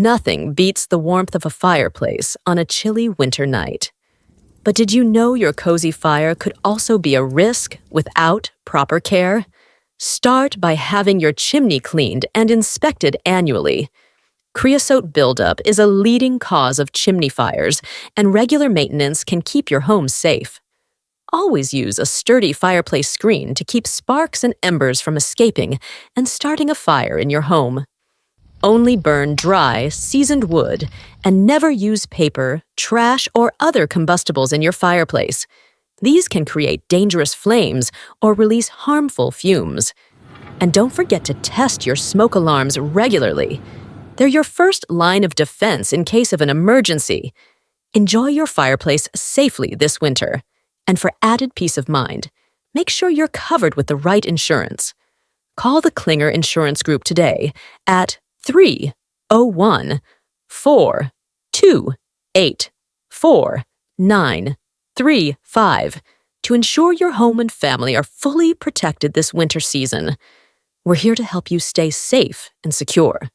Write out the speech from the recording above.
Nothing beats the warmth of a fireplace on a chilly winter night. But did you know your cozy fire could also be a risk without proper care? Start by having your chimney cleaned and inspected annually. Creosote buildup is a leading cause of chimney fires, and regular maintenance can keep your home safe. Always use a sturdy fireplace screen to keep sparks and embers from escaping and starting a fire in your home. Only burn dry, seasoned wood, and never use paper, trash, or other combustibles in your fireplace. These can create dangerous flames or release harmful fumes. And don't forget to test your smoke alarms regularly. They're your first line of defense in case of an emergency. Enjoy your fireplace safely this winter. And for added peace of mind, make sure you're covered with the right insurance. Call the Klinger Insurance Group today at 301-428-4935 to ensure your home and family are fully protected this winter season. We're here to help you stay safe and secure.